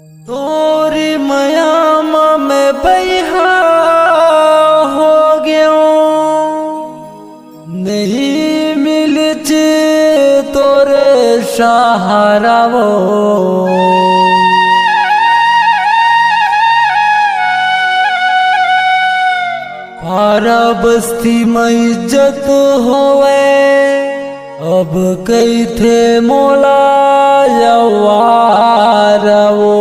तोरी मयाम में बैहा हो गयो नहीं मिलचे तोरे सहारा वो पारा बस्ती में इज्जत होवे अब कई थे मोला यवारा वो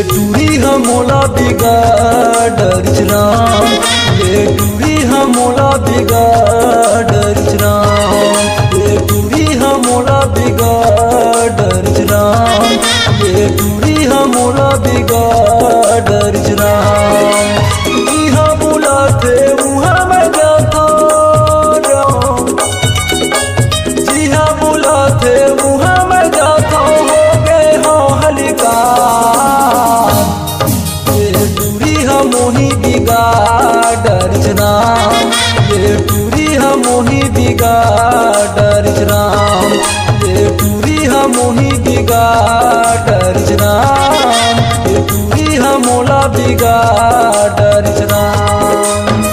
टूरी हमोला बिगाड़ राम ये टूरी हमोला बिगाड़ राम ये टूरी हमोला बिगाड़ राम ये टूरी हमोला बिगाड़ राम इहाँ बुलाते उहाँ मैं जाता राम जिहाँ बुलाते उहाँ मैं जाता हो गए हो हलिका मोही बिगाड़ राम ये टूरी मोही बिगाड़ राम ये टूरी मोही बिगाड़ राम ये टूरी मोला बिगाड़ राम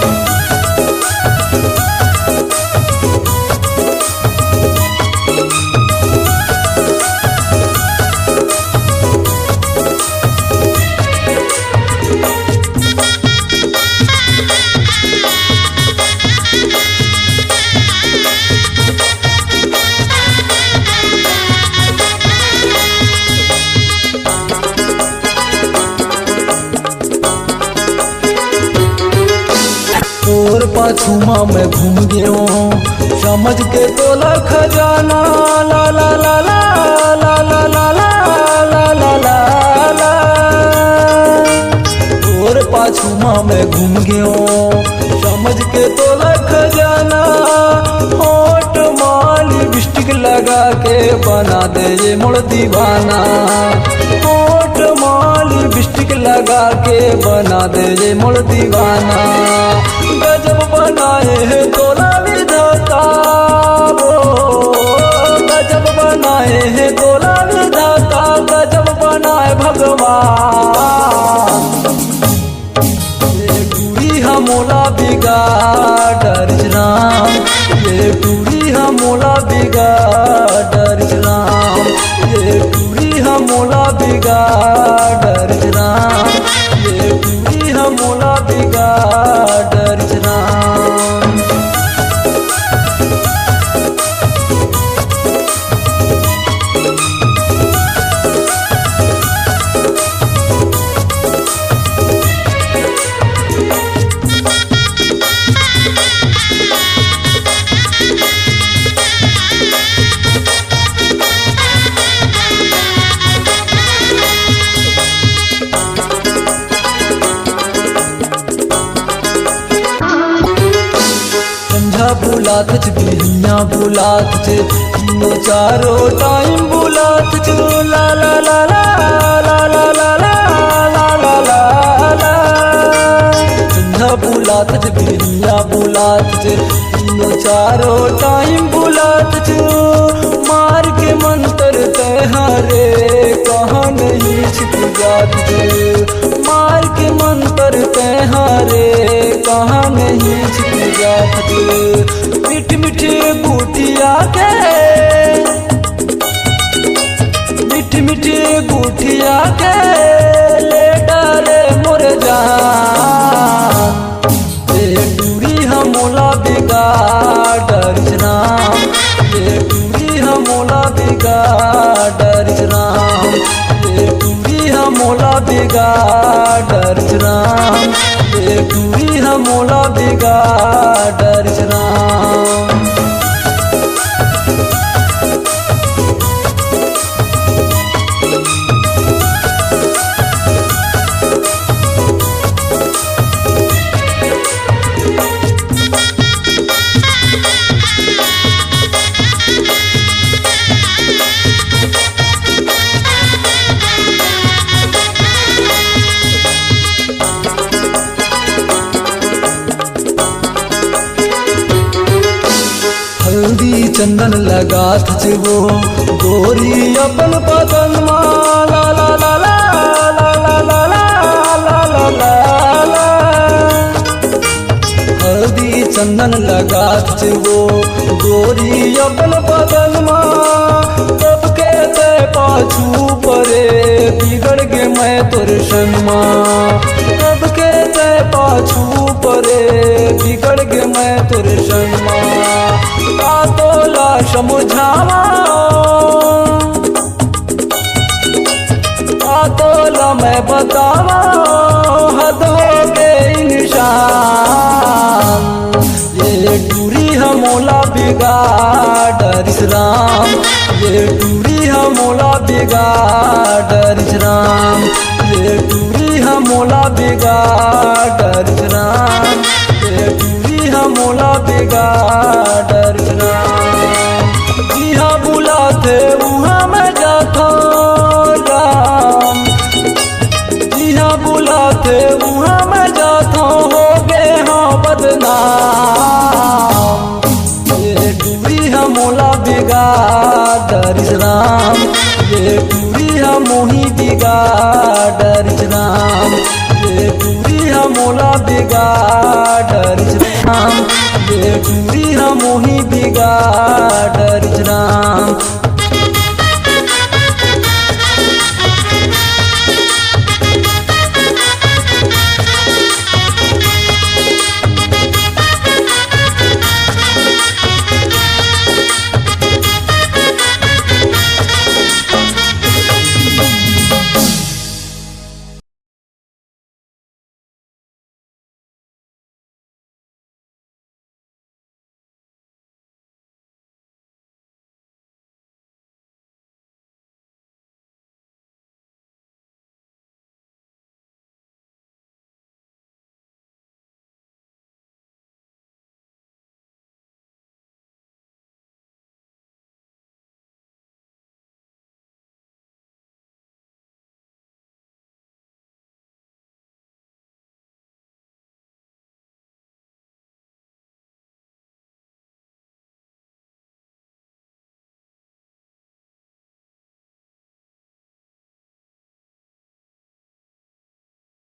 तोर पाछुमा में घूम गयो समझ के तोला खजाना ला ला ला ला ला ला ला ला ला ला ला तोर पाछुमा में घूम गयो समझ के तोला खजाना होठ माली बिस्टिक लगा के बना दे ये मोड़ दीवाना होठ माली बिस्टिक लगा के बना दे ये मोड़ दीवाना गजब बनाए है तोला विधाता वो गजब बनाए है तोला विधाता गजब बनाए भगवान ये टूरी हमोला बिगाड़ राम ये टूरी हमोला बिगाड़ राम ये टूरी हमोला बिगाड़ राम ये टूरी हमोला बिगाड़ राम बुलात बिहिया बुलात तीनों चारों टाइम बुलात ला ला ला ला ला ला ला ला ला ला ला संध्या बुलात बिहिया बुलात तीनों चारों टाइम बुलात मार के मंत्र तहारे कहाँ नहीं छिप जात मार के मंत्र तहारे कहाँ नहीं छिप जात मिठ मिठ गुटिया के मिठ मिठ गुटिया के ले डाले मोर जान ये टूरी हमोला बिगाड़ राम ये टूरी हमोला बिगाड़ राम ये टूरी हमोला बिगाड़ राम ये टूरी हमोला बिगाड़ राम चंदन लगात वो गोरी अपन बदन मा ला ला ला ला ला ला ला ला ला ला ला। हल्दी चंदन लगात वो गोरी अपन बदन मा तब कहते पाछू परे बिगड़ गे मैं तोर शनमा। तब कहते पाछू परे बिगड़ गे मैं तोर शनमा। का तोला समझावा का तोला मैं बतावा हद हो गए इंसान। ये टूरी हमोला बिगाड़ राम। ये टूरी हमोला बिगाड़ राम। ये टूरी हमोला बिगाड़ राम। ये टूरी हमोला बिगाड़ राम। जिहाँ बुलाते वहाँ मैं जाता राम। जिहाँ बुलाते वहाँ मैं जाता हो गए हाँ बदनाम। ये टूरी हमोला बिगाड़ राम। ये टूरी हमोही बिगाड़ राम। ये टूरी हमोला बिगाड़ राम। ये टूरी हमोही बिगाड़ राम।